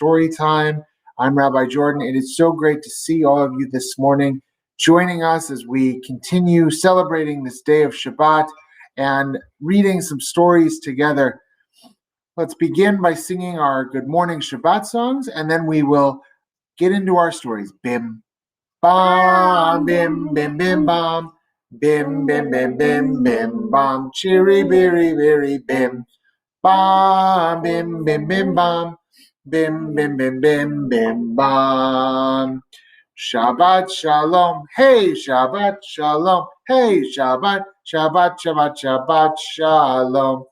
story time. I'm Rabbi Jordan. It is so great to see all of you this morning joining us as we continue celebrating this day of Shabbat and reading some stories together. Let's begin by singing our Good Morning Shabbat songs, and then we will get into our stories. Bim, bam, bim, bim, bim, bam. Bim, bim, bim, bim, bim, bam. Chiri, biri, biri, bim. Bam, bim, bim, bim, bam. Bim, bim, bim, bim, bim, bam. Shabbat Shalom. Hey, Shabbat Shalom. Hey, Shabbat, Shabbat, Shabbat, Shabbat Shalom.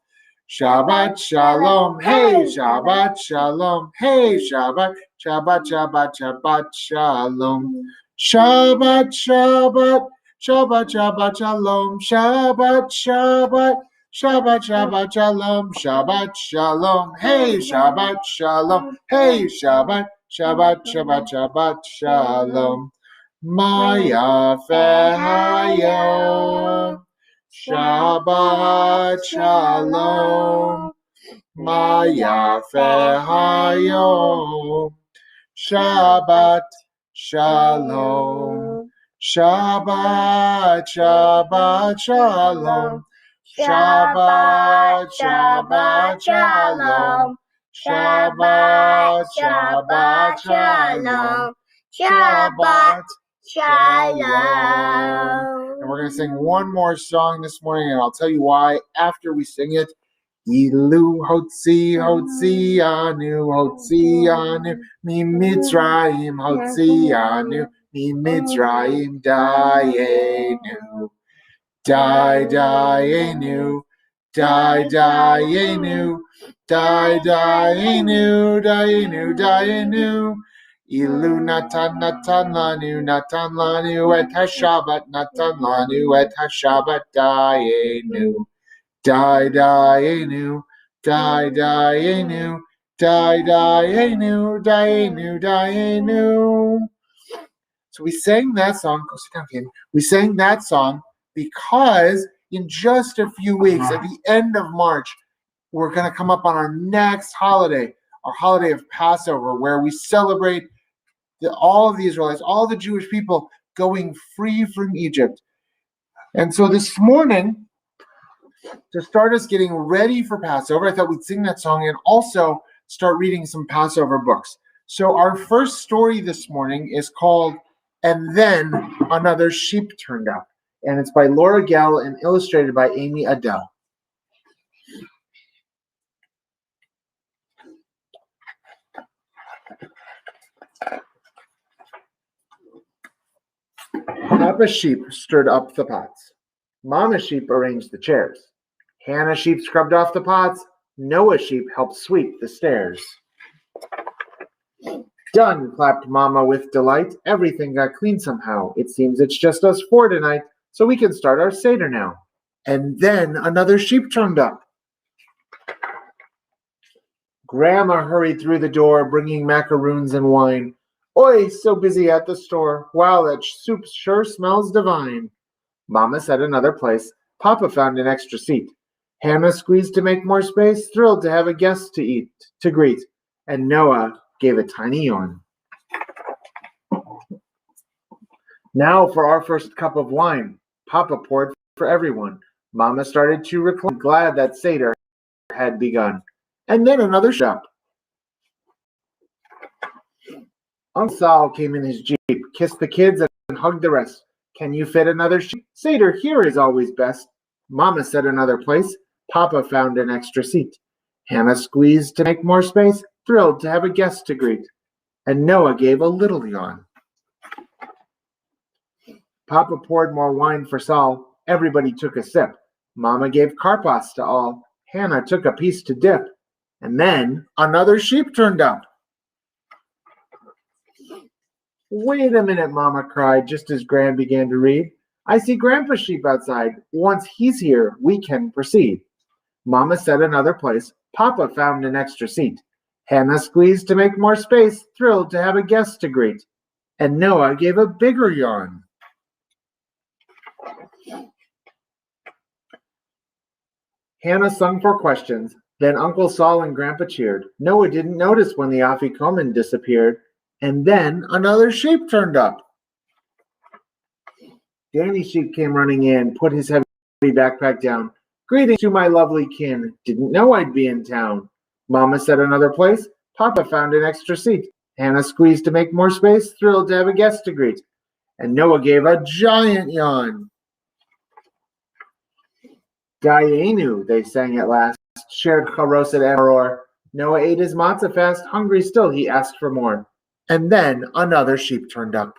Shabbat Shalom. Hey, Shabbat Shalom. Hey, Shabbat, Shabbat, Shabbat, Shabbat Shalom. Shabbat, Shabbat, Shabbat, Shabbat Shalom. Shabbat, Shabbat, Shabbat, Shabbat Shalom. Shabbat Shalom. Hey, Shabbat Shalom. Hey, Shabbat, Shabbat, Shabbat, Shabbat Shalom. Maya Hayom. Shabbat Shalom. Maya Hayom. Shabbat Shalom. Shabbat, Shabbat Shalom. Shabbat, Shabbat Shalom. Shabbat, Shabbat Shalom. Shabbat Shalom. And we're going to sing one more song this morning, and I'll tell you why after we sing it. Ilu hotzi hotzi anu mi Mitzrayim hotzi anu mi Mitzrayim dayenu dayenu dayenu dayenu dayenu Ilu natan lanu et hashabat natan lanu et hashabat dayenu dayenu dayenu dayenu dayenu. So we sang that song. Go sit down, kid. We sang that song because in just a few weeks, at the end of March, we're going to come up on our next holiday, our holiday of Passover, where we celebrate all of the Israelites, all the Jewish people going free from Egypt. And so this morning, to start us getting ready for Passover, I thought we'd sing that song and also start reading some Passover books. So our first story this morning is called And Then Another Sheep Turned Up. And it's by Laura Gell and illustrated by Amy Adele. Papa Sheep stirred up the pots. Mama Sheep arranged the chairs. Hannah Sheep scrubbed off the pots. Noah Sheep helped sweep the stairs. Done, clapped Mama with delight. Everything got clean somehow. It seems it's just us four tonight, so we can start our Seder now. And then another sheep turned up. Grandma hurried through the door, bringing macaroons and wine. Oi, so busy at the store. Wow, that soup sure smells divine. Mama said another place. Papa found an extra seat. Hannah squeezed to make more space, thrilled to have a guest to greet. And Noah gave a tiny yawn. Now for our first cup of wine. Papa poured for everyone. Mama started to recline, glad that Seder had begun. And then another shop. Uncle Sal came in his Jeep, kissed the kids, and hugged the rest. Can you fit another sheep? Seder here is always best. Mama said another place. Papa found an extra seat. Hannah squeezed to make more space, thrilled to have a guest to greet. And Noah gave a little yawn. Papa poured more wine for Saul. Everybody took a sip. Mama gave karpas to all. Hannah took a piece to dip. And then another sheep turned up. Wait a minute, Mama cried just as Gran began to read. I see Grandpa's sheep outside. Once he's here, we can proceed. Mama said another place. Papa found an extra seat. Hannah squeezed to make more space, thrilled to have a guest to greet. And Noah gave a bigger yawn. Hannah sung for questions. Then Uncle Saul and Grandpa cheered. Noah didn't notice when the afikoman disappeared, and then another sheep turned up. Danny Sheep came running in, put his heavy backpack down. Greetings to my lovely kin. Didn't know I'd be in town. Mama said another place. Papa found an extra seat. Hannah squeezed to make more space, thrilled to have a guest to greet. And Noah gave a giant yawn. Dayenu, they sang at last, shared charoset and roar. Noah ate his matzah fast, hungry still, he asked for more. And then another sheep turned up.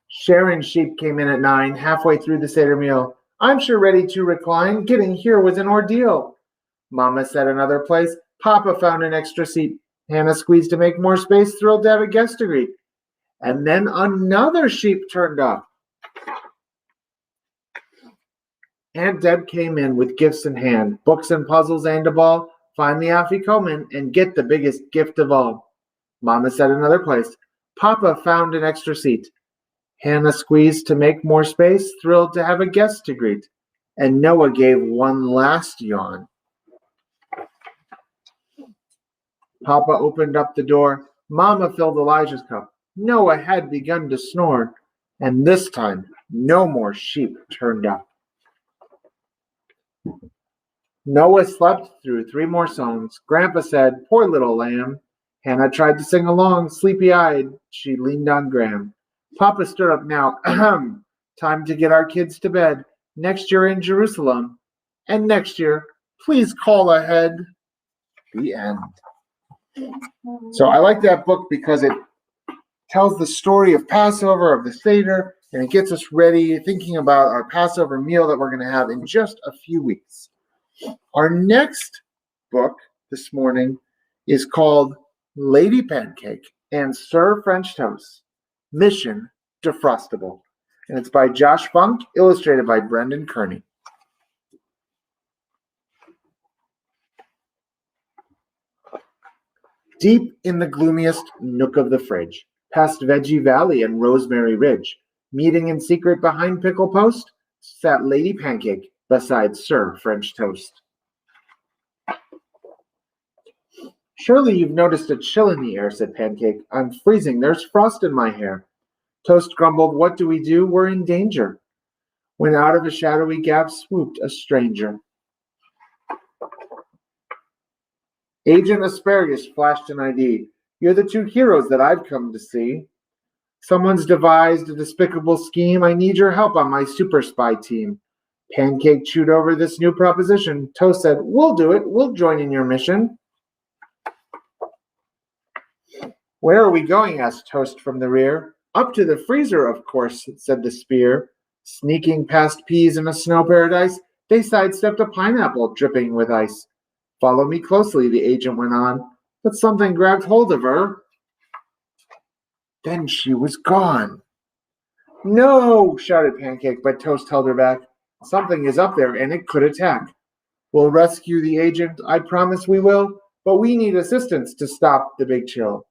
Sharon's sheep came in at 9, halfway through the Seder meal. I'm sure ready to recline. Getting here was an ordeal. Mama said another place. Papa found an extra seat. Hannah squeezed to make more space, thrilled to have a guest to greet. And then another sheep turned up. Aunt Deb came in with gifts in hand, books and puzzles and a ball. Find the afikoman and get the biggest gift of all. Mama said another place. Papa found an extra seat. Hannah squeezed to make more space, thrilled to have a guest to greet. And Noah gave one last yawn. Papa opened up the door. Mama filled Elijah's cup. Noah had begun to snore, and this time no more sheep turned up. Noah slept through 3 more songs. Grandpa said, poor little lamb. Hannah tried to sing along. Sleepy-eyed, she leaned on Graham. Papa stood up now. Ahem. Time to get our kids to bed. Next year in Jerusalem. And next year, please call ahead. The end. So I like that book because it tells the story of Passover, of the Seder, and it gets us ready, thinking about our Passover meal that we're going to have in just a few weeks. Our next book this morning is called Lady Pancake and Sir French Toast, Mission Defrostable. And it's by Josh Funk, illustrated by Brendan Kearney. Deep in the gloomiest nook of the fridge, past Veggie Valley and Rosemary Ridge, meeting in secret behind Pickle Post, sat Lady Pancake beside Sir French Toast. Surely you've noticed a chill in the air, said Pancake. I'm freezing. There's frost in my hair. Toast grumbled, what do we do? We're in danger. When out of a shadowy gap swooped a stranger. Agent Asparagus flashed an ID. You're the 2 heroes that I've come to see. Someone's devised a despicable scheme. I need your help on my super spy team. Pancake chewed over this new proposition. Toast said, we'll do it. We'll join in your mission. Where are we going? Asked Toast from the rear. Up to the freezer, of course, said the spear. Sneaking past peas in a snow paradise, they sidestepped a pineapple dripping with ice. Follow me closely, the agent went on, but something grabbed hold of her. Then she was gone. No, shouted Pancake, but Toast held her back. Something is up there, and it could attack. We'll rescue the agent, I promise we will, but we need assistance to stop the big chill.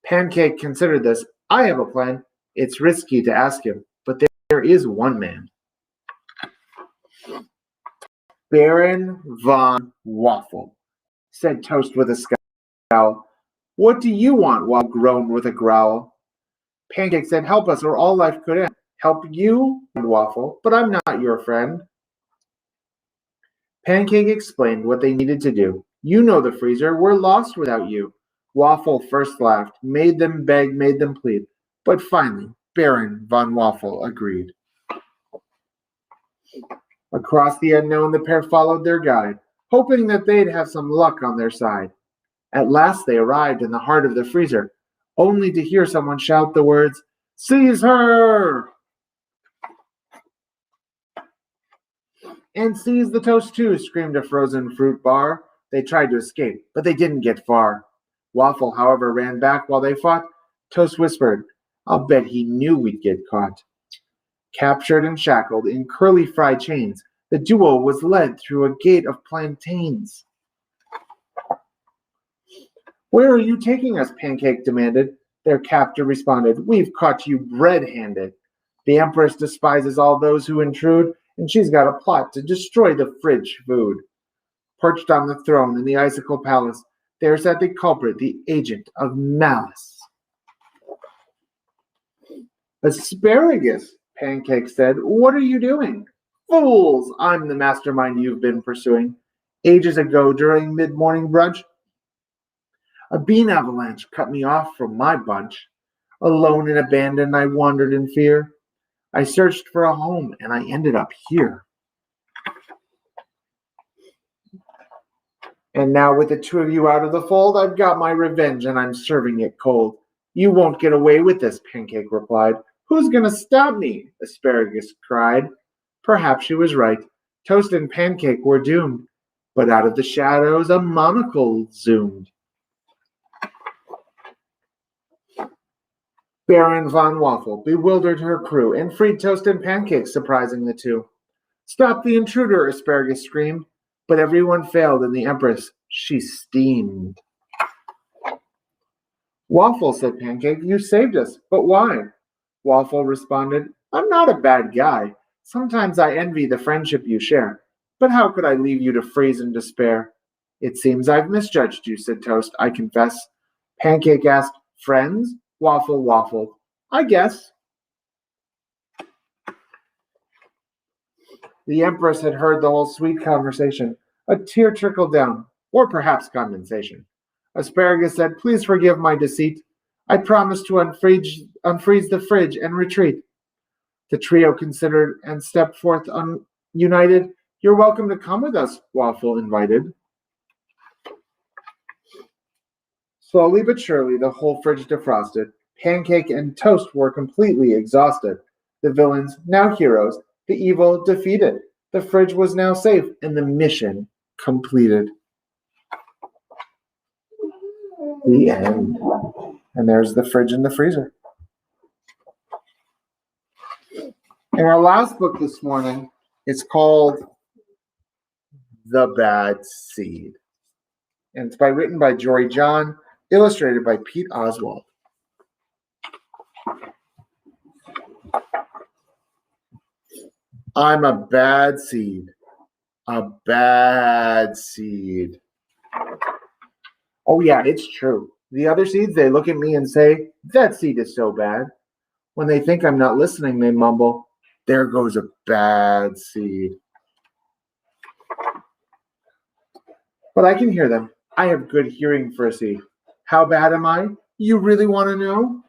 Pancake considered this. I have a plan. It's risky to ask him, but there is one man. Baron von Waffle, said Toast with a scowl. What do you want? Waffle groaned with a growl. Pancake said, help us or all life could end. Help you, Waffle, but I'm not your friend. Pancake explained what they needed to do. You know the freezer. We're lost without you. Waffle first laughed, made them beg, made them plead. But finally, Baron von Waffle agreed. Across the unknown, the pair followed their guide, hoping that they'd have some luck on their side. At last they arrived in the heart of the freezer, only to hear someone shout the words, "Seize her!" "And seize the toast too," screamed a frozen fruit bar. They tried to escape, but they didn't get far. Waffle, however, ran back while they fought. Toast whispered, "I'll bet he knew we'd get caught." Captured and shackled in curly fry chains, the duo was led through a gate of plantains. "Where are you taking us?" Pancake demanded. Their captor responded, "We've caught you red-handed. The Empress despises all those who intrude, and she's got a plot to destroy the fridge food. Perched on the throne in the icicle palace, there sat the culprit, the agent of malice. Asparagus, Pancake said. What are you doing? Fools! I'm the mastermind you've been pursuing. Ages ago, during mid-morning brunch, a bean avalanche cut me off from my bunch. Alone and abandoned, I wandered in fear. I searched for a home, and I ended up here. And now with the two of you out of the fold, I've got my revenge, and I'm serving it cold. You won't get away with this, Pancake replied. Who's going to stop me? Asparagus cried. Perhaps she was right. Toast and Pancake were doomed. But out of the shadows, a monocle zoomed. Baron von Waffle bewildered her crew and freed Toast and Pancake, surprising the two. Stop the intruder, Asparagus screamed. But everyone failed, and the Empress, she steamed. Waffle, said Pancake, you saved us, but why? Waffle responded, I'm not a bad guy. Sometimes I envy the friendship you share. But how could I leave you to freeze in despair? It seems I've misjudged you, said Toast, I confess. Pancake asked, friends? Waffle waffled, I guess. The Empress had heard the whole sweet conversation. A tear trickled down, or perhaps condensation. Asparagus said, please forgive my deceit. I promise to unfreeze the fridge and retreat. The trio considered and stepped forth united. You're welcome to come with us, Waffle invited. Slowly but surely, the whole fridge defrosted. Pancake and Toast were completely exhausted. The villains, now heroes, the evil defeated. The fridge was now safe, and the mission completed. The end. And there's the fridge and the freezer. And our last book this morning is called The Bad Seed. And it's written by Jory John, illustrated by Pete Oswald. I'm a bad seed. A bad seed. Oh yeah, it's true. The other seeds, they look at me and say, that seed is so bad. When they think I'm not listening, they mumble, there goes a bad seed. But I can hear them. I have good hearing for a seed. How bad am I? You really want to know?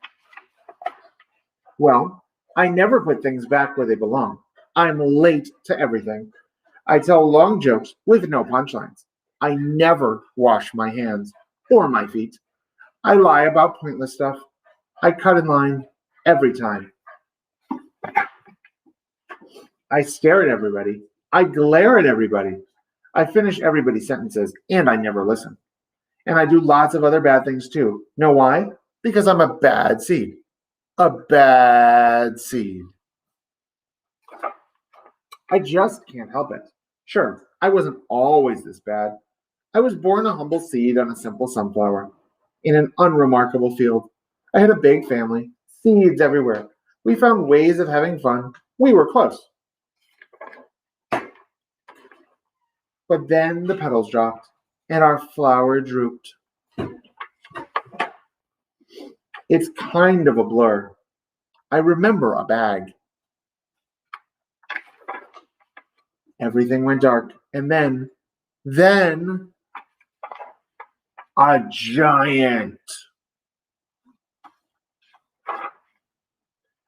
Well, I never put things back where they belong. I'm late to everything. I tell long jokes with no punchlines. I never wash my hands or my feet. I lie about pointless stuff. I cut in line every time. I stare at everybody. I glare at everybody. I finish everybody's sentences, and I never listen. And I do lots of other bad things too. Know why? Because I'm a bad seed. A bad seed. I just can't help it. Sure, I wasn't always this bad. I was born a humble seed on a simple sunflower in an unremarkable field. I had a big family, seeds everywhere. We found ways of having fun. We were close. But then the petals dropped and our flower drooped. It's kind of a blur. I remember a bag. Everything went dark, and then a giant.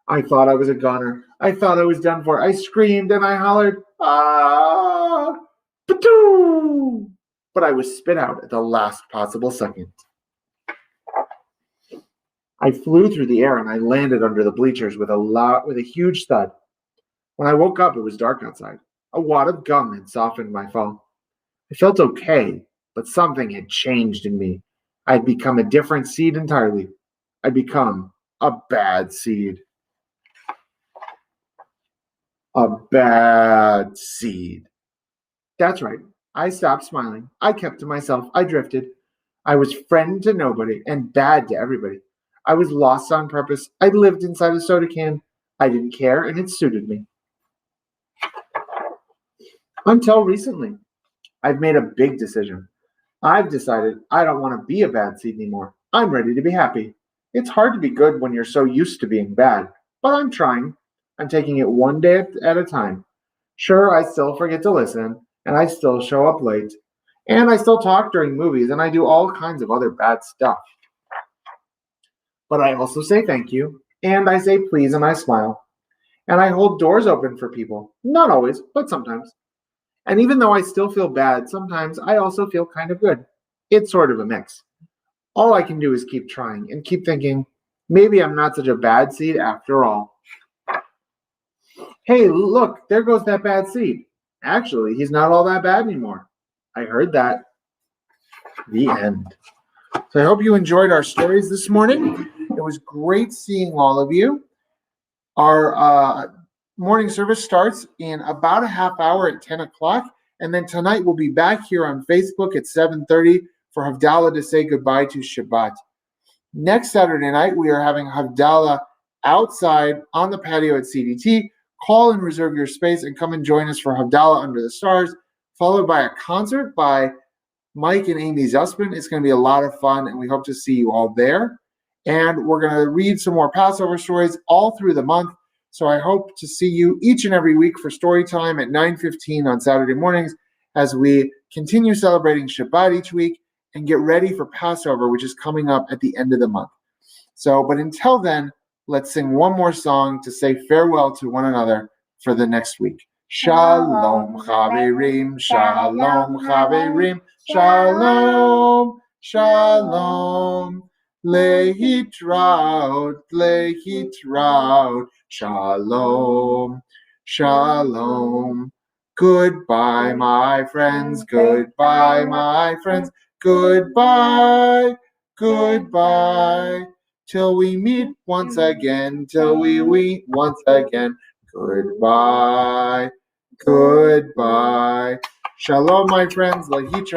I thought I was a goner. I thought I was done for. I screamed and I hollered, ah, patoo! But I was spit out at the last possible second. I flew through the air and I landed under the bleachers with a huge thud. When I woke up, it was dark outside. A wad of gum had softened my fall. I felt okay, but something had changed in me. I had become a different seed entirely. I'd become a bad seed. A bad seed. That's right. I stopped smiling. I kept to myself. I drifted. I was friend to nobody and bad to everybody. I was lost on purpose. I lived inside a soda can. I didn't care, and it suited me. Until recently, I've made a big decision. I've decided I don't want to be a bad seed anymore. I'm ready to be happy. It's hard to be good when you're so used to being bad, but I'm trying. I'm taking it one day at a time. Sure, I still forget to listen, and I still show up late, and I still talk during movies, and I do all kinds of other bad stuff. But I also say thank you, and I say please, and I smile, and I hold doors open for people. Not always, but sometimes. And even though I still feel bad, sometimes I also feel kind of good. It's sort of a mix. All I can do is keep trying and keep thinking, maybe I'm not such a bad seed after all. Hey, look, there goes that bad seed. Actually, he's not all that bad anymore. I heard that. The end. So I hope you enjoyed our stories this morning. It was great seeing all of you. Our morning service starts in about a half hour at 10 o'clock. And then tonight we'll be back here on Facebook at 7:30 for Havdalah to say goodbye to Shabbat. Next Saturday night, we are having Havdalah outside on the patio at CDT. Call and reserve your space and come and join us for Havdalah Under the Stars, followed by a concert by Mike and Amy Zussman. It's going to be a lot of fun, and we hope to see you all there. And we're going to read some more Passover stories all through the month. So I hope to see you each and every week for story time at 9:15 on Saturday mornings as we continue celebrating Shabbat each week and get ready for Passover, which is coming up at the end of the month. But until then, let's sing one more song to say farewell to one another for the next week. Shalom, Chaverim, Shalom, Chaverim, Shalom, Shalom. Lehitraut, lehitraut, Shalom, Shalom. Goodbye, my friends, goodbye, my friends, goodbye, goodbye. Till we meet once again, till we meet once again. Goodbye, goodbye. Shalom, my friends.